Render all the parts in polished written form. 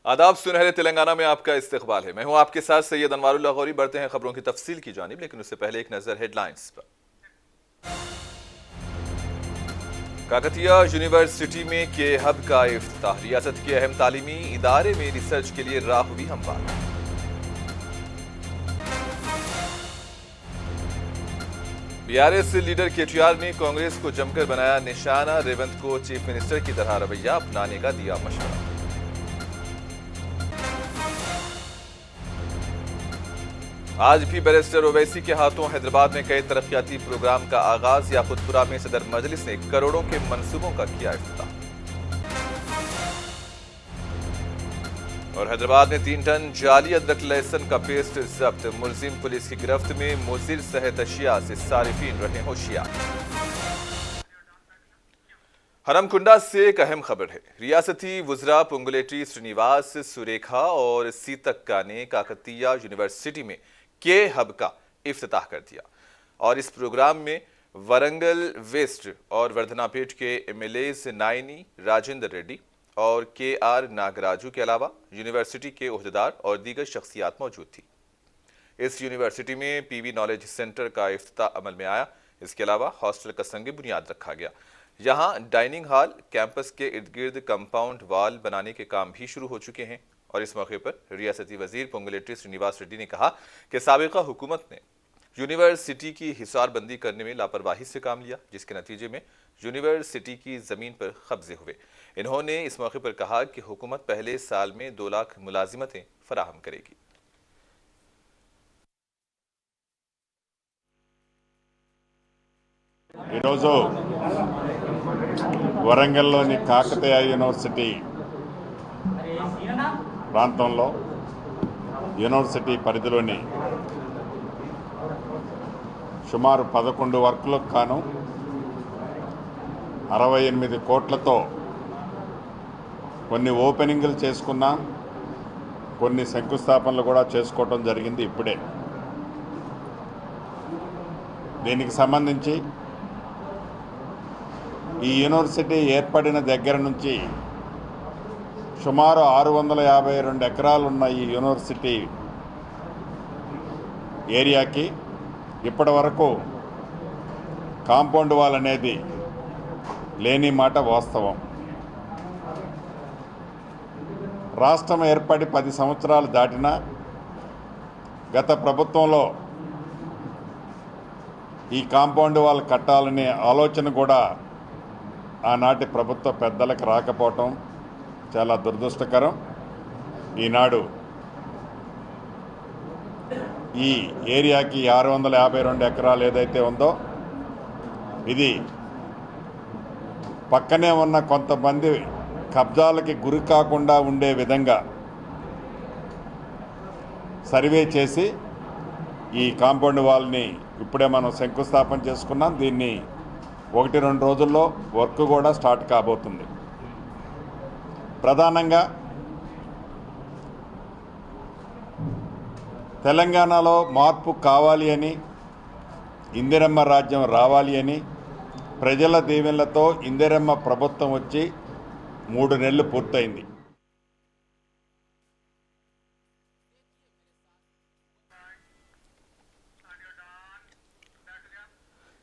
आदाब, सुनहरे तेलंगाना में आपका इस्तकबाल है। मैं हूं आपके साथ सैयद अनवारुल्लाह गौरी। बढ़ते हैं खबरों की तफसील की जानिब, लेकिन उससे पहले एक नजर हेडलाइंस पर। काकतिया यूनिवर्सिटी में के हब का इफ्तिताह। रियासत के अहम तालीमी इदारे में रिसर्च के लिए राह हुई हमवार। बीआरएस लीडर केटीआर ने कांग्रेस को जमकर बनाया निशाना। रेवंत को चीफ मिनिस्टर की तरह रवैया अपनाने का दिया मशवरा। आज भी बैरिस्टर ओवैसी के हाथों हैदराबाद में कई तरक्याती प्रोग्राम का आगाज। याकुतपुरा में सदर मजलिस ने करोड़ों के मंसूबों का किया इफ्तिताह। और हैदराबाद में 3 टन जाली अदरक लहसुन का पेस्ट जब्त। मुलजिम पुलिस की गिरफ्त में मुजिर सहित अशिया से सारिफीन रहे होशियार। हरमकुंडा से एक अहम खबर है। रियासती वुजरा पुंगुलेटी श्रीनिवास सुरेखा और सीतक्का ने काकतिया यूनिवर्सिटी में के हब का इफ्तिताह कर दिया और इस प्रोग्राम में वरंगल वेस्ट और वर्धनापेट के एमएलएज नायनी राजेंद्र रेड्डी और केआर नागराजू के अलावा यूनिवर्सिटी के ओहदेदार और दीगर शख्सियात मौजूद थी। इस यूनिवर्सिटी में पीवी नॉलेज सेंटर का इफ्तिताह अमल में आया। इसके अलावा हॉस्टल का संग बुनियाद रखा गया। यहाँ डाइनिंग हॉल, कैंपस के इर्द गिर्द कंपाउंड वाल बनाने के काम भी शुरू हो चुके हैं। और इस मौके पर रियासती वजीर पोंगुलेटी श्रीनिवास रेड्डी ने कहा कि साबिका हुकूमत ने यूनिवर्सिटी की हिसारबंदी करने में लापरवाही से काम लिया, जिसके नतीजे में यूनिवर्सिटी की जमीन पर कब्जे हुए। इन्होंने इस मौके पर कहा कि हुकूमत पहले साल में 2 लाख मुलाजिमतें फराहम करेगी। వరంగల్లోని కాకతీయ యూనివర్సిటీ ప్రాంతంలో యూనివర్సిటీ పరిధిలోని సుమారు 11 వర్కులకు గాను 68 కోట్లతో కొన్ని ఓపెనింగ్లు చేసుకున్నాం, కొన్ని శంకుస్థాపనలు కూడా చేసుకోవడం జరిగింది ఇప్పుడే. దీనికి సంబంధించి ఈ యూనివర్సిటీ ఏర్పడిన దగ్గర నుంచి సుమారు 652 ఎకరాలు ఉన్న ఈ యూనివర్సిటీ ఏరియాకి ఇప్పటి వరకు కాంపౌండ్ వాల్ అనేది లేని మాట వాస్తవం. రాష్ట్రం ఏర్పడి 10 సంవత్సరాలు దాటినా గత ప్రభుత్వంలో ఈ కాంపౌండ్ వాల్ కట్టాలనే ఆలోచన కూడా ఆనాటి ప్రభుత్వ పెద్దలకు రాకపోవటం చాలా దురదృష్టకరం. ఈనాడు ఈ ఏరియాకి 652 ఎకరాలు ఏదైతే ఉందో ఇది పక్కనే ఉన్న కొంతమంది కబ్జాలకి గురి కాకుండా ఉండే విధంగా సర్వే చేసి ఈ కాంపౌండ్ వాల్ని ఇప్పుడే మనం శంకుస్థాపన చేసుకున్నాం. దీన్ని 1-2 రోజుల్లో వర్క్ కూడా స్టార్ట్ కాబోతుంది. ప్రధానంగా తెలంగాణలో మార్పు కావాలి అని, ఇందిరమ్మ రాజ్యం రావాలి అని ప్రజల దీవెనలతో ఇందిరమ్మ ప్రభుత్వం వచ్చి 3 నెలలు పూర్తయింది.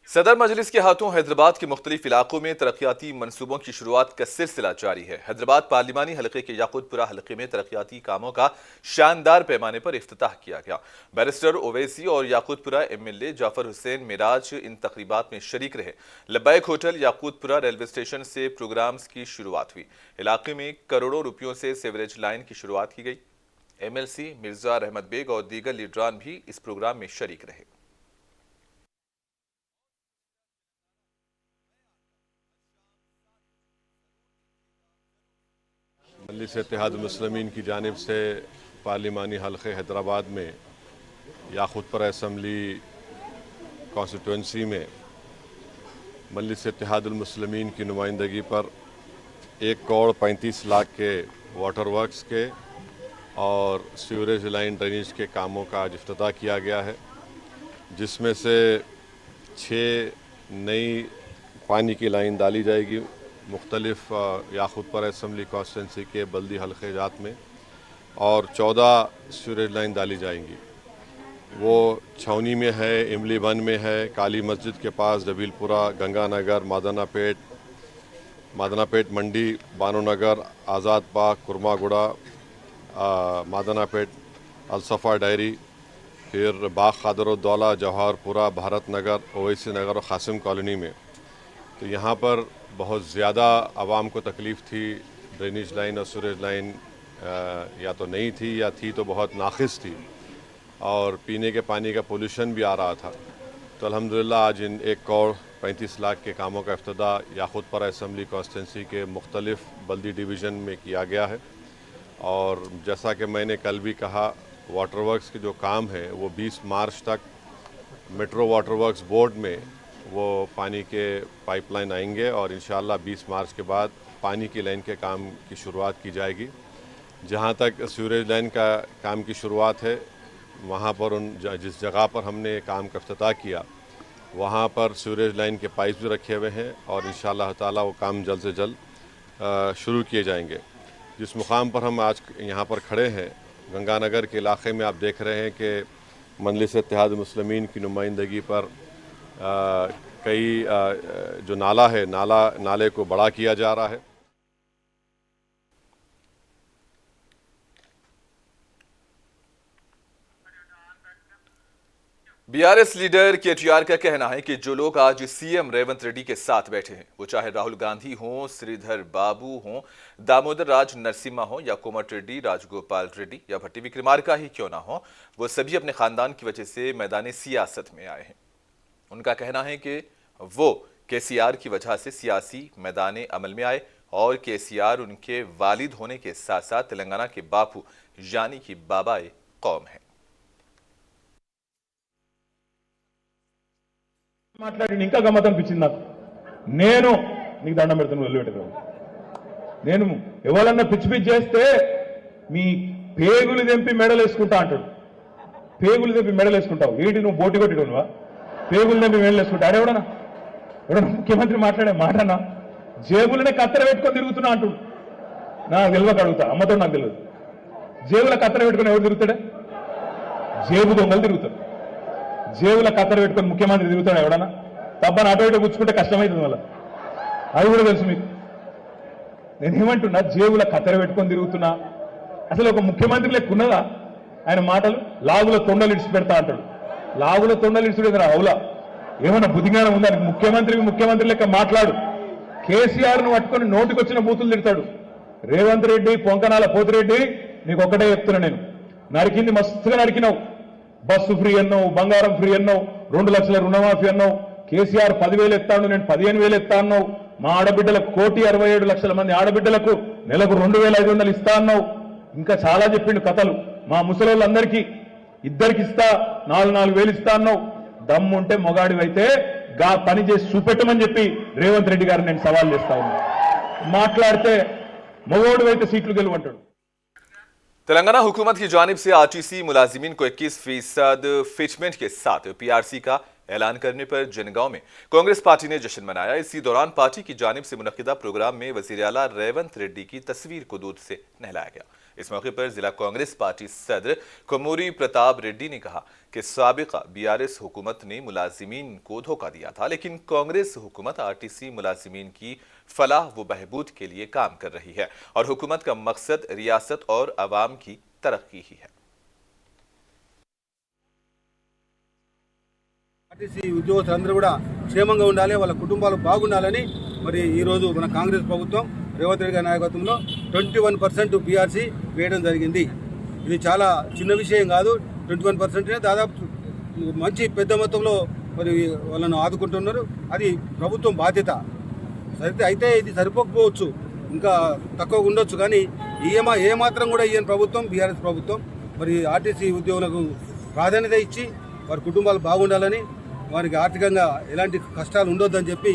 सदर मजलिस के हाथों हैदराबाद के मुख्तलिफ इलाकों में तरक्याती मनसूबों की शुरुआत का सिलसिला जारी है। हैदराबाद पार्लिमानी हलके के याकुतपुरा हलके में तरक्याती कामों का शानदार पैमाने पर इफ्तिताह किया गया। बैरिस्टर ओवैसी और याकुतपुरा एमएलए जाफर हुसैन मिराज इन तकरीबात में शरीक रहे। लब्बैक होटल याकुतपुरा रेलवे स्टेशन से प्रोग्राम्स की शुरुआत हुई। इलाके में करोड़ों रुपयों से सीवरेज लाइन की शुरुआत की गई। एमएलसी मिर्जा रहमत बेग और दीगर लीडरान भी इस प्रोग्राम में शरीक रहे। मजलिस इत्तेहादुल मुस्लिमीन की जानिब से पार्लिमानी हल्के हैदराबाद में याकुतपुरा असम्बली कॉन्स्टिट्यूंसी में मजलिस इत्तेहादुल मुस्लिमीन की नुमाइंदगी पर 1,35,00,000 के वाटर वर्क्स के और सीवरेज लाइन ड्रेनेज के कामों का आज इफ्तिताह किया गया है, जिसमें से 6 नई पानी की लाइन डाली जाएगी मुख्तलिफ याकुतपुरा असम्बली कॉन्स्टिट्यूंसी के बल्दी हल्के जात में। और 14 सीवरेज लाइन डाली जाएंगी। वो छावनी में है, इमली वन में है, काली मस्जिद के पास, रबीलपुरा, गंगानगर, मादनापेट मंडी, बानोनगर, आज़ाद बाग, कुरमागुड़ा, मादनापेट, अलसफ़ा डायरी, फिर बाग खादरुद्दौला, जवाहरपुरा, भारत नगर, ओवैसी नगर और कासिम कॉलोनी में। तो यहाँ पर बहुत ज़्यादा आवाम को तकलीफ़ थी। ड्रेनेज लाइन और सीवरेज लाइन या तो नहीं थी या थी तो बहुत नाक़िस थी और पीने के पानी का पोल्यूशन भी आ रहा था। तो अल्हम्दुलिल्लाह आज इन 1 करोड़ 35 लाख के कामों का इफ्तिताह याकूतपुरा असम्बली कॉन्स्टिट्यूंसी के मुख्तलिफ बल्दी डिवीज़न में किया गया है। और जैसा कि मैंने कल भी कहा, वाटर वर्क्स के जो काम है वो 20 मार्च तक मेट्रो वाटर वर्क्स बोर्ड में वो पानी के पाइपलाइन आएंगे और इंशाअल्लाह 20 मार्च के बाद पानी की लाइन के काम की शुरुआत की जाएगी। जहाँ तक सीवरेज लाइन का काम की शुरुआत है, वहाँ पर जिस जगह पर हमने काम का इफ्तिताह किया वहाँ पर सीवरेज लाइन के पाइप भी रखे हुए हैं और इंशाअल्लाह ताला वो काम जल्द से जल्द शुरू किए जाएंगे। जिस मुकाम पर हम आज यहाँ पर खड़े हैं, गंगानगर के इलाके में आप देख रहे हैं कि मजलिस इत्तेहाद मुस्लिमीन की नुमाइंदगी पर कई जो नाला है, नाले को बड़ा किया जा रहा है। बीआरएस लीडर केटीआर का कहना है कि जो लोग आज सीएम रेवंत रेड्डी के साथ बैठे हैं, वो चाहे राहुल गांधी हों, श्रीधर बाबू हों, दामोदर राज नरसिम्हा हो या कोमट रेड्डी, राजगोपाल रेड्डी या भट्टी विक्रमार्का ही क्यों ना हो, वो सभी अपने खानदान की वजह से मैदान सियासत में आए हैं। उनका कहना है कि वो केसीआर की वजह से सियासी मैदान अमल में आए और केसीआर उनके वालिद होने के साथ साथ तेलंगाना के बापू यानी कि बाबाए कौम है। మాట్లాడి ఇంకా గమ్మత్ అనిపించింది నాకు. నేను నీకు దండం పెడతాను, వదిలిపెట్టదు. నేను ఎవరన్నా పిచ్చి పిచ్చి చేస్తే మీ పేగులు తెంపి మెడలు వేసుకుంటా అంటాడు. పేగులు తెంపి మెడలు వేసుకుంటావు ఏంటి? నువ్వు బోటి కొట్టిడువా? పేగులు తెంపి మెడలు వేసుకుంటా ఆడేవడనా? ఎవడన్నా ముఖ్యమంత్రి మాట్లాడే మాటనా? జేబులనే కత్తెర పెట్టుకొని తిరుగుతున్నా అంటాడు. నాకు తెలియక అడుగుతా, అమ్మతో నాకు తెలియదు. జేబుల కత్తెర పెట్టుకుని ఎవరు తిరుగుతాడే? జేబు దొంగలు తిరుగుతారు. జేబుల కత్తెర పెట్టుకొని ముఖ్యమంత్రి తిరుగుతాడు ఎవడన్నా? తప్పని అటు ఇటు పుచ్చుకుంటే కష్టమవుతుంది మళ్ళీ, అది కూడా తెలుసు మీకు. నేనేమంటున్నా, జేబుల కత్తెర పెట్టుకొని తిరుగుతున్నా. అసలు ఒక ముఖ్యమంత్రి లెక్క ఉన్నదా ఆయన మాటలు? లాగుల తొండలు ఇడిచి పెడతా అంటాడు. లాగుల తొండలు ఇడిచిపెడతారా? అవులా ఏమన్నా బుద్ధిజ్ఞానం ఉందా? ముఖ్యమంత్రి లెక్క మాట్లాడు. కేసీఆర్ను పట్టుకొని నోటికొచ్చిన బూతులు తిడతాడు. రేవంత్ రెడ్డి, పొంకనాల పోతిరెడ్డి, నీకు ఒక్కటే చెప్తున్నా, నేను నరికింది మస్తుగా నరికినావు. బస్సు ఫ్రీ అన్నావు, బంగారం ఫ్రీ అన్నావు, 2 లక్షల రుణమాఫీ అన్నావు. కేసీఆర్ 10,000 ఎత్తాను, నేను 15,000 ఎత్తా అన్నావు. మా ఆడబిడ్డలకు 1,67,00,000 మంది ఆడబిడ్డలకు నెలకు 2,500 ఇస్తా అన్నావు. ఇంకా చాలా చెప్పిండు కథలు. మా ముసలోళ్ళందరికీ ఇద్దరికి ఇస్తా, 4,000 ఇస్తా అన్నావు. దమ్ముంటే మొగాడివైతే గా పని చేసి చూపెట్టమని చెప్పి రేవంత్ రెడ్డి గారిని నేను సవాల్ చేస్తా ఉన్నా. మాట్లాడితే మొగోడివైతే సీట్లు గెలువంటాడు. तेलंगाना हुकूमत की जानिब से आरटीसी मुलाजिमीन को 21% फिटमेंट के साथ पीआरसी का ऐलान करने पर जनगांव में कांग्रेस पार्टी ने जश्न मनाया। इसी दौरान पार्टी की जानिब से मुनक्किदा प्रोग्राम में वजीर आला रेवंत रेड्डी की तस्वीर को दूध से नहलाया गया। इस मौके पर जिला कांग्रेस पार्टी सदर कोमूरी प्रताप रेड्डी ने कहा कि साबिका बीआरएस हुकूमत ने मुलाजिमीन को धोखा दिया था, लेकिन कांग्रेस हुकूमत आरटीसी मुलाजिमीन की फलाह व बहबूद के लिए काम कर रही है और हुकूमत का मकसद रियासत और अवाम की तरक्की ही है। ఆర్టీసీ ఉద్యోగస్తులందరూ కూడా క్షేమంగా ఉండాలి, వాళ్ళ కుటుంబాలు బాగుండాలని మరి ఈరోజు మన కాంగ్రెస్ ప్రభుత్వం రేవంత్ రెడ్డి గారి నాయకత్వంలో 21% పీఆర్సీ వేయడం జరిగింది. ఇది చాలా చిన్న విషయం కాదు. 21% దాదాపు మంచి పెద్ద మొత్తంలో మరి వాళ్ళను ఆదుకుంటున్నారు. అది ప్రభుత్వం బాధ్యత. సరితే అయితే ఇది సరిపోకపోవచ్చు, ఇంకా తక్కువ ఉండొచ్చు, కానీ ఏమాత్రం కూడా ఈయన ప్రభుత్వం, బీఆర్ఎస్ ప్రభుత్వం మరి ఆర్టీసీ ఉద్యోగులకు ప్రాధాన్యత ఇచ్చి వారి కుటుంబాలు బాగుండాలని, వారికి ఆర్థికంగా ఎలాంటి కష్టాలు ఉండొద్దని చెప్పి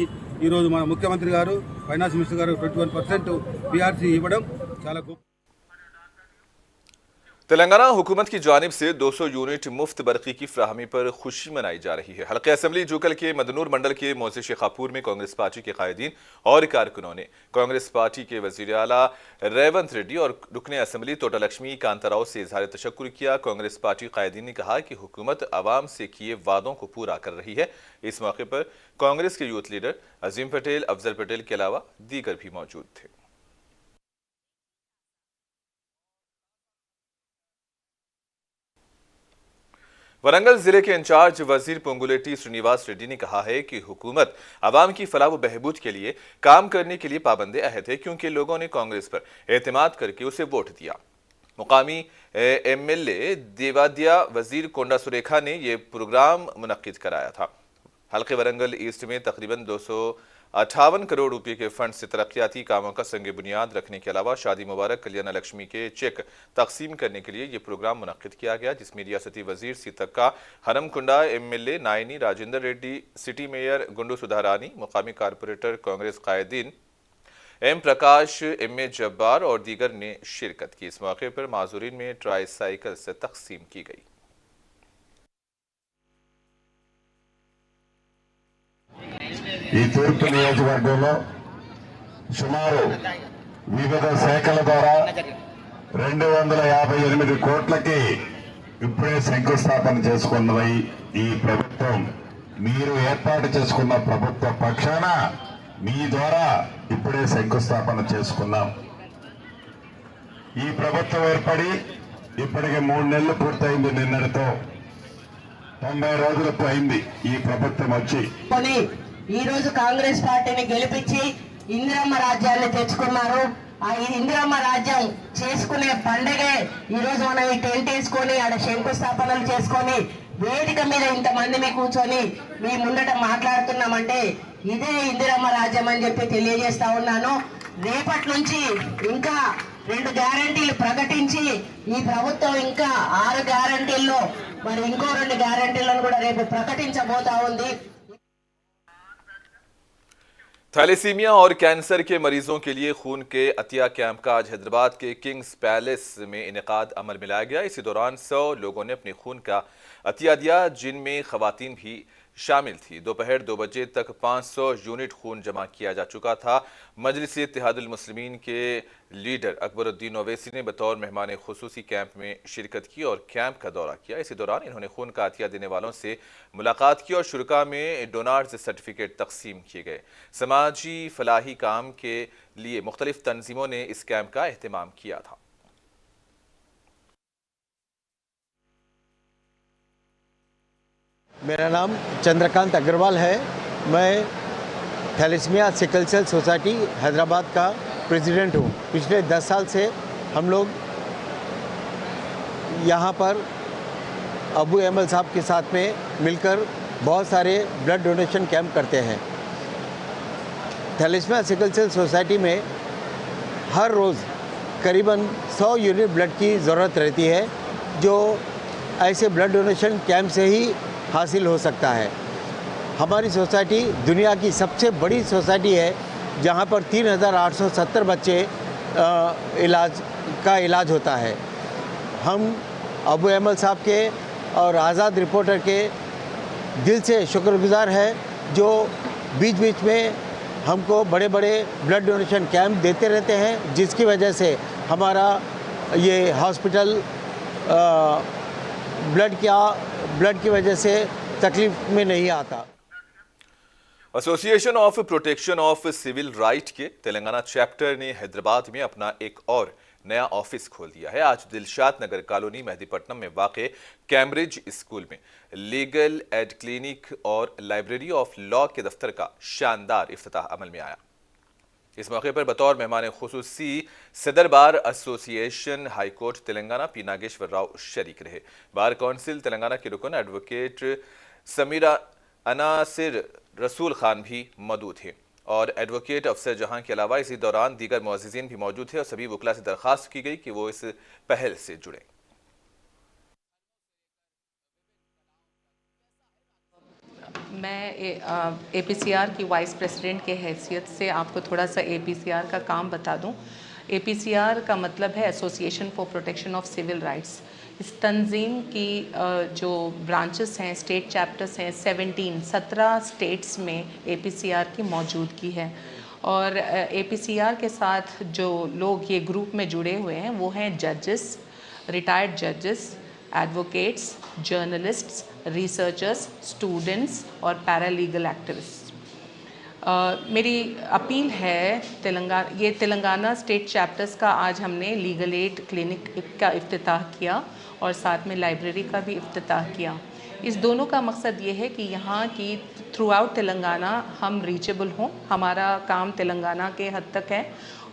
ఈరోజు మన ముఖ్యమంత్రి గారు, ఫైనాన్స్ మినిస్టర్ గారు 21% పీఆర్సీ ఇవ్వడం చాలా గొప్ప. तेलंगाना हुकूमत की जानिब से 200 यूनिट मुफ्त बरक़ी की फ्राहमी पर खुशी मनाई जा रही है। हल्के असम्बली जूकल के मदनूर मंडल के मोहसिन शेखापुर में कांग्रेस पार्टी के कायदीन और कारकुनों ने कांग्रेस पार्टी के वज़ीर आला रेवंत रेड्डी और रुकन असम्बली तोटा लक्ष्मी कांताराव से इजहार तशक्कुर किया। कांग्रेस पार्टी कायदीन ने कहा कि हुकूमत आवाम से किए वादों को पूरा कर रही है। इस मौके पर कांग्रेस के यूथ लीडर अजीम पटेल, अफजल पटेल के अलावा दीगर भी मौजूद थे। वरंगल जिले के इंचार्ज वजीर पोंगुलेटी श्रीनिवास रेड्डी ने कहा है कि हुकूमत आवाम की फलाह व बहबूद के लिए काम करने के लिए पाबंद अहद है, क्योंकि लोगों ने कांग्रेस पर एतमाद करके उसे वोट दिया। मुकामी MLA देवादिया वजीर कोंडा सुरेखा ने यह प्रोग्राम मुनक्किद कराया था। हल्के वरंगल ईस्ट में तकरीबन 258 करोड़ रुपए के फंड से तरक्याती कामों का संग बुनियाद रखने के अलावा शादी मुबारक कल्याण लक्ष्मी के चेक तकसीम करने के लिए ये प्रोग्राम मुनक्किद किया गया, जिसमें रियासती वजीर Seethakka Hanamkonda, MLA Naini Rajender Reddy, city mayor Gundu Sudharani, मुकामी कारपोरेटर कांग्रेस कायदीन M प्रकाश, MA जब्बार और दीगर ने शिरकत की। इस मौके पर माजूरीन में ट्राई साइकिल से तकसीम की गई। ఈ తూర్పు నియోజకవర్గంలో సుమారు వివిధ శాఖల ద్వారా 258 కోట్లకి ఇప్పుడే శంకుస్థాపన చేసుకున్నది ఈ ప్రభుత్వం. మీరు ఏర్పాటు చేసుకున్న ప్రభుత్వ పక్షాన మీ ద్వారా ఇప్పుడే శంకుస్థాపన చేసుకున్నాం. ఈ ప్రభుత్వం ఏర్పడి ఇప్పటికి 3 నెలలు పూర్తయింది. నిన్నటితో 90 రోజులకు అయింది ఈ ప్రభుత్వం వచ్చి. ఈ రోజు కాంగ్రెస్ పార్టీని గెలిపించి ఇందిరమ్మ రాజ్యాన్ని తెచ్చుకున్నారు. ఆ ఇందిరమ్మ రాజ్యం చేసుకునే పండగే ఈ రోజు మనం ఈ టెంట్ వేసుకొని ఆడ శంకుస్థాపనలు చేసుకొని వేదిక మీద ఇంతమంది మీ కూర్చొని మీ ముందట మాట్లాడుతున్నామంటే ఇదే ఇందిరమ్మ రాజ్యం అని చెప్పి తెలియజేస్తా ఉన్నాను. రేపటి నుంచి ఇంకా 2 గ్యారంటీలు ప్రకటించి ఈ ప్రభుత్వం ఇంకా 6 గ్యారంటీల్లో మరి ఇంకో 2 గ్యారంటీలను కూడా రేపు ప్రకటించబోతా ఉంది. थैलेसीमिया और कैंसर के मरीजों के लिए खून के अतिया कैंप का आज हैदराबाद के किंग्स पैलेस में इनेकाद अमल में लाया गया। इसी दौरान 100 लोगों ने अपने खून का अतिया दिया, जिनमें खवातीन भी शामिल थी। दोपहर 2 बजे तक 500 यूनिट खून जमा किया जा चुका था। मजलिस इत्तेहादुल मुस्लिमीन के लीडर अकबरुद्दीन ओवैसी ने बतौर मेहमान खुसूसी कैंप में शिरकत की और कैंप का दौरा किया। इसी दौरान इन्होंने खून का अतिया देने वालों से मुलाकात की और शुरका में डोनार्स सर्टिफिकेट तकसीम किए गए। समाजी फलाही काम के लिए मुख्तलिफ तंजीमों ने इस कैंप का एहतमाम किया था। मेरा नाम चंद्रकांत अग्रवाल है। मैं thalassemia sickle cell society Hyderabad का प्रेसिडेंट हूँ। पिछले 10 साल से हम लोग यहाँ पर अबू एमल साहब के साथ में मिलकर बहुत सारे ब्लड डोनेशन कैंप करते हैं। थैलेसीमिया सिकल सेल सोसाइटी में हर रोज़ करीबन 100 यूनिट ब्लड की ज़रूरत रहती है, जो ऐसे ब्लड डोनेशन कैंप से ही हासिल हो सकता है। हमारी सोसाइटी दुनिया की सबसे बड़ी सोसाइटी है, जहाँ पर 3870 बच्चे इलाज होता है। हम अबू एमल साहब के और आज़ाद रिपोर्टर के दिल से शुक्रगुजार हैं, जो बीच बीच में हमको बड़े बड़े ब्लड डोनेशन कैंप देते रहते हैं, जिसकी वजह से हमारा ये हॉस्पिटल ब्लड की वजह से तकलीफ में नहीं आता। Association of protection of civil right के तेलंगाना चैप्टर ने हैदराबाद में अपना एक और नया ऑफिस खोल दिया है। आज दिलशाद नगर कॉलोनी मेहदीपट्टनम में वाक़े कैम्ब्रिज स्कूल में लीगल एड क्लिनिक और लाइब्रेरी ऑफ लॉ के दफ्तर का शानदार इफ्तिताह अमल में आया। इस मौके पर बतौर मेहमान खुसूसी सदर bar association high court Telangana P Nageshwar Rao शरीक रहे। बार काउंसिल तेलंगाना के रुकन एडवोकेट समीरा अनासिर रसूल खान भी मौजूद थे और एडवोकेट अफसर जहां के अलावा इसी दौरान दीगर मुअज़्ज़िज़ीन भी मौजूद थे और सभी वकला से दरख्वास्त की गई कि वो इस पहल से जुड़े। मैं APCR की वाइस प्रेसिडेंट के हैसियत से आपको थोड़ा सा APCR का काम बता दूं। APCR का मतलब है association for protection of civil rights. इस तंजीम की जो ब्रांचेस हैं, स्टेट चैप्टर्स हैं, 17 स्टेट्स में APCR की मौजूदगी है। और APCR के साथ जो लोग ये ग्रुप में जुड़े हुए हैं वो हैं जजेस, रिटायर्ड जजेस, एडवोकेट्स, जर्नलिस्ट्स, रिसर्चर्स, स्टूडेंट्स और पैरालीगल एक्टिविस्ट्स। मेरी अपील है तेलंगाना स्टेट चैप्टर्स का आज हमने लीगल एड क्लिनिक का इफ्तिताह किया और साथ में लाइब्रेरी का भी इफ्तिताह किया। इस दोनों का मकसद ये है कि यहाँ की थ्रू आउट तेलंगाना हम रीचेबल हों। हमारा काम तेलंगाना के हद तक है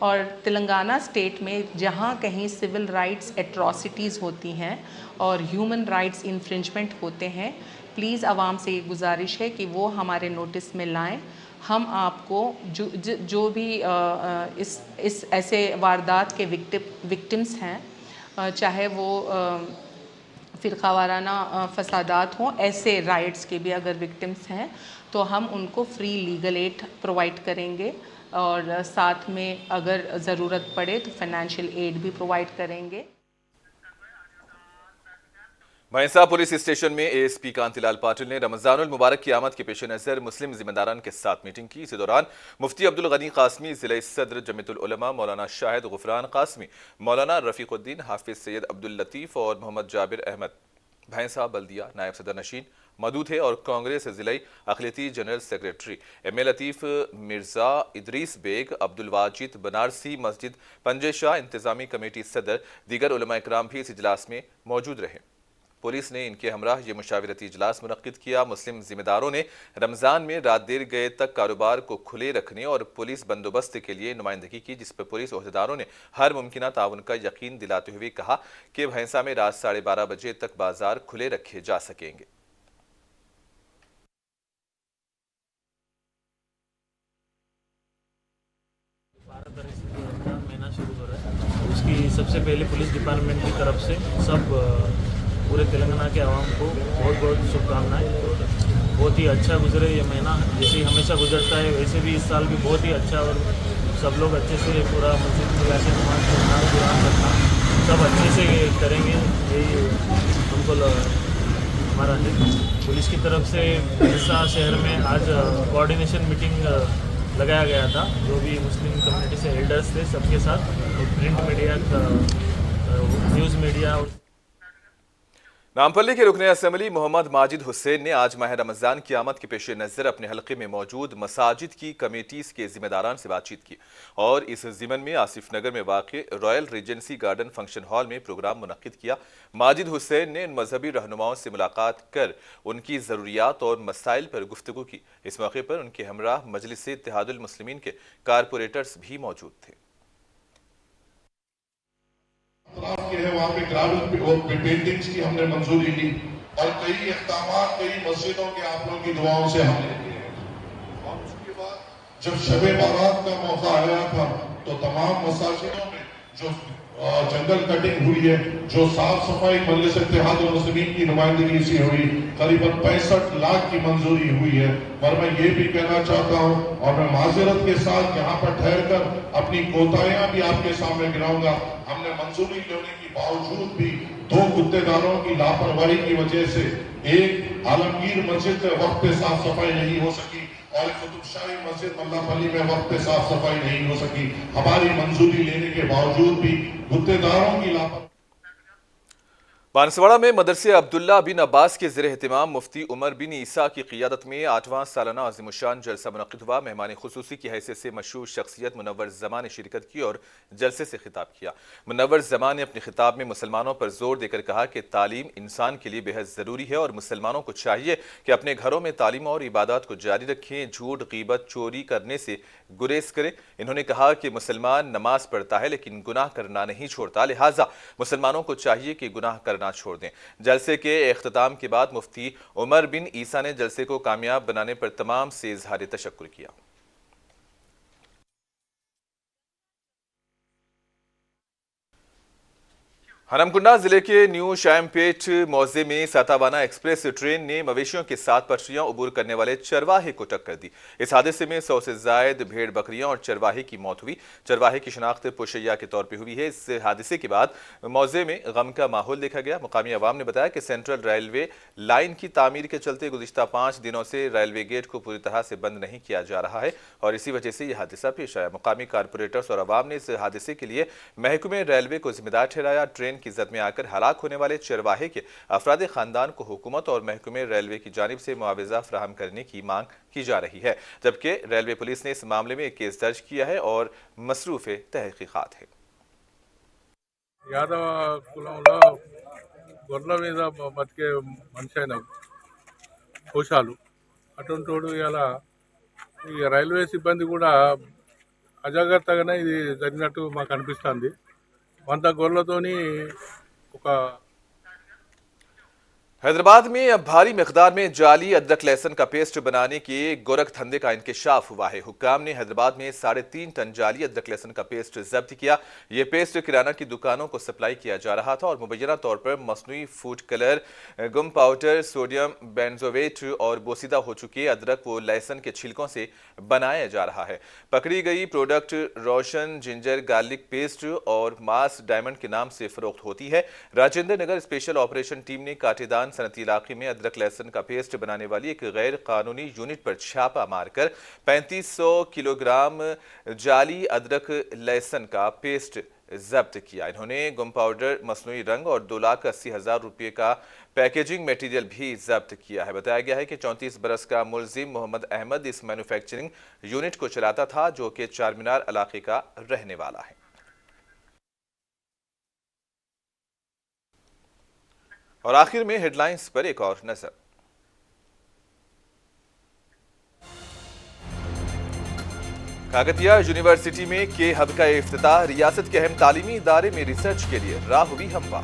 और तेलंगाना स्टेट में जहाँ कहीं सिविल राइट्स एट्रॉसिटीज़ होती हैं और ह्यूमन राइट्स इन्फ्रिंजमेंट होते हैं, प्लीज़ आवाम से ये गुजारिश है कि वो हमारे नोटिस में लाएं। हम आपको जो भी इस ऐसे वारदात के विक्टिम्स हैं, चाहे वो फ़िरक़ा वाराना फसादात हों, ऐसे राइट्स के भी अगर विक्टिम्स हैं तो हम उनको फ्री लीगल एड प्रोवाइड करेंगे और साथ में अगर ज़रूरत पड़े तो फाइनेंशियल एड भी प्रोवाइड करेंगे। भैंसा पुलिस स्टेशन में ASP कांतिलाल पाटिल ने रमजानुल मुबारक की आमद के पेश नज़र मुस्लिम जिम्मेदारान के साथ मीटिंग की। इसी दौरान मुफ्ती अब्दुल गनी कासमी, जिला सदर जमीयतुल उलमा मौलाना शाहिद गुफरान कासमी, मौलाना रफ़ीक़ुद्दीन, हाफिज सैयद अब्दुल लतीफ़ और मोहम्मद जाबिर अहमद भैंसा बल्दिया नायब सदर नशीन मौजूद थे और कांग्रेस ज़िलाई अक़लियती जनरल सेक्रेटरी MA लतीफ़ मिर्ज़ा, इदरीस बेग, अब्दुल वाजिद बनारसी मस्जिद पंजेशाह, इंतज़ामी कमेटी सदर, दीगर उलमा इकराम भी इस इजलास में मौजूद रहे। पुलिस ने इनके हमराह ये मुशावरती इजलास मुनक्किद किया। मुस्लिम जिम्मेदारों ने रमज़ान में रात देर गए तक कारोबार को खुले रखने और पुलिस बंदोबस्त के लिए नुमाइंदगी की, जिस पर पुलिस ओहदेदारों ने हर मुमकिन ताउन का यकीन दिलाते हुए कहा कि भैंसा में रात 12:30 बजे तक बाजार खुले रखे जा सकेंगे। महीना शुरू हो रहा है, उसकी सबसे पहले पुलिस डिपार्टमेंट की तरफ से सब पूरे तेलंगाना के आवाम को बहुत बहुत शुभकामनाएं। बहुत ही अच्छा गुजरे ये महीना, जैसे हमेशा गुजरता है वैसे भी इस साल भी बहुत ही अच्छा, और सब लोग अच्छे से पूरा मस्जिद में जाके नमाज पढ़ना, कुरान पढ़ना सब अच्छे से करेंगे, यही हमको हमारा है। पुलिस की तरफ से भैंसा शहर में आज कोऑर्डिनेशन मीटिंग लगाया गया था, जो भी मुस्लिम कम्युनिटी से एल्डर्स थे सबके साथ, प्रिंट मीडिया, न्यूज़ मीडिया और नामपल्ली के रुकने असम्बली मोहम्मद माजिद हुसैन ने आज माह रमज़ान की आमद के पेश नज़र अपने हल्के में मौजूद मसाजिद की कमेटीज़ के जिम्मेदारान से बातचीत की और इस ज़िमन में आसिफ नगर में वाक़ royal Regency garden function hall में प्रोग्राम मुनक्किद किया। माजिद हुसैन ने इन मजहबी रहनुमाओं से मुलाकात कर उनकी ज़रूरियात और मसाइल पर गुफ्तगू की। इस मौके पर उनके हमराह मजलिस इत्तेहादुल मुस्लिमीन के कारपोरेटर्स भी मौजूद थे। के है वहाँ पे ग्राउंड पेंटिंग्स की हमने मंजूरी ली और कई इक़दामात कई मस्जिदों के आप लोगों की दुआओं से हमने किए। और उसके बाद जब शबे बारात का मौका आया था तो तमाम मसाजिदों में जो जंगल कटिंग हुई है, जो साफ सफाई मजलिस इत्तेहादुल मुस्लिमीन की नुमाइंदगी से हुई, करीबन 65 लाख की मंजूरी हुई है। और मैं ये भी कहना चाहता हूँ और मैं माजरत के साथ यहाँ पर ठहर कर अपनी कोताहियां भी आपके सामने गिराऊंगा। हमने मंजूरी लेने के बावजूद भी 2 गुत्तेदारों की लापरवाही की वजह से एक आलमगीर मस्जिद में वक्त पे साफ सफाई नहीं हो सकी और कुतुबशाही मस्जिद मल्लापल्ली में वक्त पे साफ सफाई नहीं हो सकी। हमारी मंजूरी लेने के बावजूद भी गुत्तेदारों की लापरवाही। बांसवाड़ा में मदरसे अब्दुल्ला बिन अब्बास के ज़ेर एहतिमाम मुफ्ती उमर बिन ईसा की क़ियादत में 8वां सालाना अज़ीमुश्शान जलसा मुनक़्क़िद हुआ। मेहमान खुसूसी की हैसियत से मशहूर शख्सियत मुनव्वर ज़मा ने शिरकत की और जलसे से खिताब किया। मुनव्वर ज़मा ने अपने खिताब में मुसलमानों पर जोर देकर कहा कि तालीम इंसान के लिए बेहद ज़रूरी है और मुसलमानों को चाहिए कि अपने घरों में तालीम और इबादत को जारी रखें, झूठ, ग़ीबत, चोरी करने से गुरेज करें। इन्होंने कहा कि मुसलमान नमाज पढ़ता है लेकिन गुनाह करना नहीं छोड़ता, लिहाजा मुसलमानों को चाहिए कि गुनाह करना छोड़ दें। जलसे के इख्तिताम के बाद मुफ्ती उमर बिन ईसा ने जलसे को कामयाब बनाने पर तमाम से इज़हार तशक्कुर किया। हरमकुंडा जिले के न्यू शामपेट मौजे में सातावाना एक्सप्रेस ट्रेन ने मवेशियों के साथ पटरियां उबूर करने वाले चरवाहे को टक्कर दी। इस हादसे में 100 से ज्यादा भेड़ बकरियां और चरवाहे की मौत हुई। चरवाहे की शिनाख्त पुशैया के तौर पर हुई है। इस हादसे के बाद मौजे में गम का माहौल देखा गया। मुकामी अवाम ने बताया कि सेंट्रल रेलवे लाइन की तामीर के चलते गुज़िश्ता 5 दिनों से रेलवे गेट को पूरी तरह से बंद नहीं किया जा रहा है और इसी वजह से यह हादसा पेश आया। मुकामी कारपोरेटर्स और अवाम ने इस हादसे के लिए महकमे रेलवे को जिम्मेदार ठहराया। ट्रेन की जद में आकर हलाक होने वाले चरवाहे के अफराद खानदान को हुकूमत और महकमे रेलवे की जानिब से मुआवजा फराहम करने की मांग की जा रही है, जबकि रेलवे पुलिस ने इस मामले में एक केस दर्ज किया है और मसरूफ तहकीकात है। యాదవ కులంలో గొర్రెల మీద బతికే మనిషి అయిన కోశాలు అటువంటోడు ఇలా ఈ రైల్వే సిబ్బంది కూడా అజాగ్రత్తగానే ఇది జరిగినట్టు మాకు అనిపిస్తుంది। 100 గొర్రెలతోని ఒక हैदराबाद में अब भारी मिकदार में जाली अदरक लहसुन का पेस्ट बनाने के गोरख धंधे का इंकशाफ हुआ है। हुक्काम ने हैदराबाद में 3.5 टन जाली अदरक लहसुन का पेस्ट जब्त किया। ये पेस्ट किराना की दुकानों को सप्लाई किया जा रहा था और मुबैना तौर पर मसनूई फूड कलर, गम पाउडर, सोडियम बेंजोवेट और बोसीदा हो चुके अदरक व लहसुन के छिलकों से बनाया जा रहा है। पकड़ी गई प्रोडक्ट रोशन जिंजर गार्लिक पेस्ट और मास डायमंड के नाम से फरोख्त होती है। Rajendra Nagar special operation team ने काटेदान सनती इलाके में अदरक लहसुन का पेस्ट बनाने वाली एक गैर कानूनी यूनिट पर छापा मारकर 3500 किलोग्राम जाली अदरक लहसुन का पेस्ट जब्त किया। इन्होंने गुम पाउडर, मसनूई रंग और 2,80,000 रुपये का पैकेजिंग मटेरियल भी जब्त किया है। बताया गया है कि 34 बरस का मुलजिम मोहम्मद अहमद इस मैन्युफैक्चरिंग यूनिट को चलाता था, जो कि चारमीनार इलाके का रहने वाला है। और आखिर में हेडलाइंस पर एक और नजर। काकतिया यूनिवर्सिटी में के हब का इफ्तिताह, रियासत के अहम तालीमी इदारे में रिसर्च के लिए राह हुई हमवार।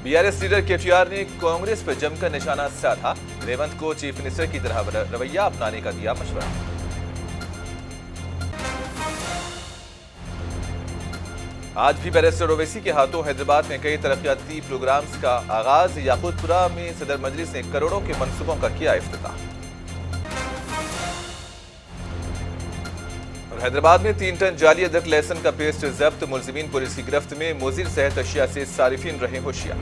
बीआरएस लीडर केटीआर ने कांग्रेस पर जमकर निशाना साधा, रेवंत को चीफ मिनिस्टर की तरह रवैया अपनाने का दिया मशवरा। आज भी बैरिस्टर ओवैसी के हाथों हैदराबाद में कई तरक्याती प्रोग्राम्स का आगाज। याकूतपुरा में सदर मजलिस ने करोड़ों के मंसूबों का किया इफ्तिताह। और हैदराबाद में 3 टन जाली अदरक लहसुन का पेस्ट जब्त, मुलजिमीन पुलिस की गिरफ्त में। मुजीर सहित अशिया से सारिफीन रहे होशियार।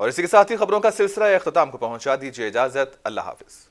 और इसी के साथ ही खबरों का सिलसिला इख्तिताम को पहुंचा। दीजिए इजाजत, अल्लाह हाफिज।